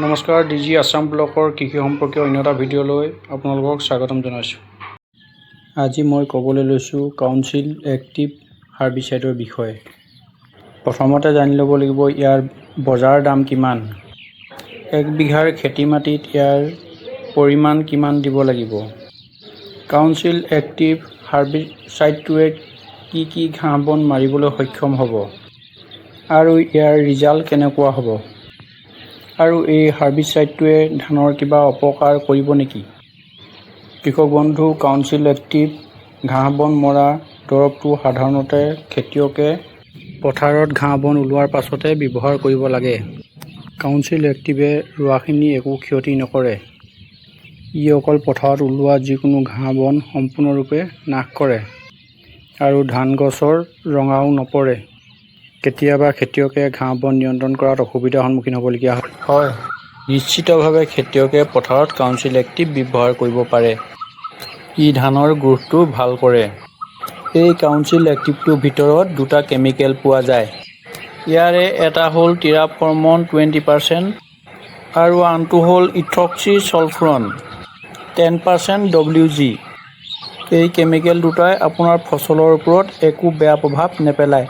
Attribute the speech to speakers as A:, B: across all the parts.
A: নমস্কাৰ, ডিজি আছাম ব্লকৰ কৃষি সম্পৰ্কীয় অন্য এটা ভিডিঅ'লৈ আপোনালোকক স্বাগতম জনাইছোঁ। আজি মই ক'বলৈ লৈছোঁ কাউন্সিল এক্টিভ হাৰ্বিচাইডৰ বিষয়ে। প্ৰথমতে জানি ল'ব লাগিব ইয়াৰ বজাৰ দাম কিমান, 1 বিঘাৰ খেতি মাটিত ইয়াৰ পৰিমাণ কিমান দিব লাগিব, কাউন্সিল এক্টিভ হাৰ্বিচাইডটোৱে কি ঘাঁহ বন মাৰিবলৈ সক্ষম হ'ব আৰু ইয়াৰ ৰিজাল্ট কেনেকুৱা হ'ব, আৰু এই হাৰ্বিচাইডটোৱে ধানৰ কিবা অপকাৰ কৰিব নেকি। কৃষক বন্ধু, কাউন্সিল এক্টিভ ঘাঁহ বন মৰা দৰৱটো সাধাৰণতে খেতিয়কে পথাৰত ঘাঁহ বন ওলোৱাৰ পাছতে ব্যৱহাৰ কৰিব লাগে। কাউন্সিল এক্টিভে ৰোৱাখিনি একো ক্ষতি নকৰে। ই অকল পথাৰত ওলোৱা যিকোনো ঘাঁহ বন সম্পূৰ্ণৰূপে নাশ কৰে আৰু ধান গছৰ ৰঙাও নপৰে। কেতিয়াবা খেতিয়কে ঘাঁহ বন নিয়ন্ত্ৰণ কৰাত অসুবিধাৰ সন্মুখীন হ'বলগীয়া হয়। নিশ্চিতভাৱে খেতিয়কে পথাৰত কাউন্সিল এক্টিভ ব্যৱহাৰ কৰিব পাৰে। ই ধানৰ গ্ৰোথটো ভাল কৰে। এই কাউন্সিল এক্টিভটোৰ ভিতৰত দুটা কেমিকেল পোৱা যায়। ইয়াৰে এটা হ'ল টিৰাফৰ্মন 20% আৰু আনটো হ'ল ইথক্সি ছলফুৰন 10% WG। এই কেমিকেল দুটাই আপোনাৰ ফচলৰ ওপৰত একো বেয়া প্ৰভাৱ নেপেলায়।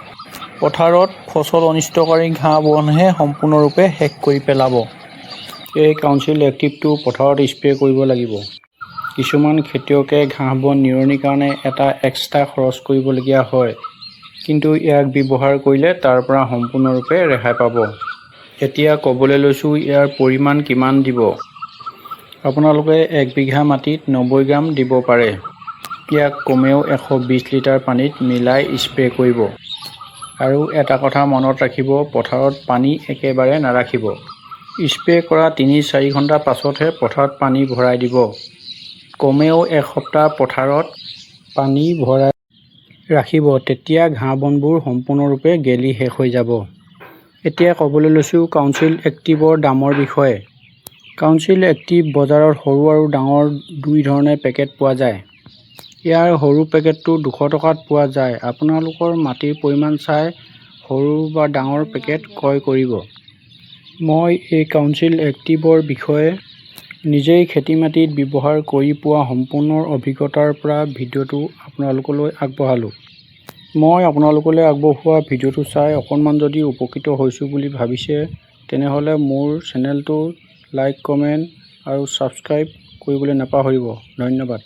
A: পথাৰত ফচল অনিষ্টকাৰী ঘাঁহ বনহে সম্পূৰ্ণৰূপে শেষ কৰি পেলাব। এই কাউন্সিল এক্টিভটো পথাৰত স্প্ৰে' কৰিব লাগিব। কিছুমান খেতিয়কে ঘাঁহ বন নিৰণিৰ কাৰণে এটা এক্সট্ৰা খৰচ কৰিবলগীয়া হয়, কিন্তু ইয়াক ব্যৱহাৰ কৰিলে তাৰ পৰা সম্পূৰ্ণৰূপে ৰেহাই পাব। এতিয়া ক'বলৈ লৈছোঁ ইয়াৰ পৰিমাণ কিমান দিব। আপোনালোকে 1 বিঘা মাটিত 90 গ্ৰাম দিব পাৰে। ইয়াক কমেও 120 লিটাৰ পানীত মিলাই স্প্ৰে' কৰিব। আৰু এটা কথা মনত ৰাখিব, পথাৰত পানী একেবাৰে নাৰাখিব। স্প্ৰে' কৰা 3-4 ঘণ্টা পাছতহে পথাৰত পানী ভৰাই দিব। কমেও 1 সপ্তাহ পথাৰত পানী ভৰাই ৰাখিব, তেতিয়া ঘাঁহ বনবোৰ সম্পূৰ্ণৰূপে গেলি শেষ হৈ যাব। এতিয়া ক'বলৈ লৈছোঁ কাউন্সিল এক্টিভৰ দামৰ বিষয়ে। কাউন্সিল এক্টিভ বজাৰত সৰু আৰু ডাঙৰ দুই ধৰণে পেকেট পোৱা যায়। ইয়াৰ সৰু পেকেটটো 200 টকাত পোৱা যায়। আপোনালোকৰ মাটিৰ পৰিমাণ চাই সৰু বা ডাঙৰ পেকেট ক্ৰয় কৰিব। মই এই কাউন্সিল এক্টিভৰ বিষয়ে নিজেই খেতি মাটিত ব্যৱহাৰ কৰি পোৱা সম্পূৰ্ণ অভিজ্ঞতাৰ পৰা ভিডিঅ'টো আপোনালোকলৈ আগবঢ়ালোঁ। মই আপোনালোকলৈ আগবঢ়োৱা ভিডিঅ'টো চাই অকণমান যদি উপকৃত হৈছোঁ বুলি ভাবিছে, তেনেহ'লে মোৰ চেনেলটো লাইক, কমেণ্ট আৰু ছাবস্ক্ৰাইব কৰিবলৈ নাপাহৰিব। ধন্যবাদ।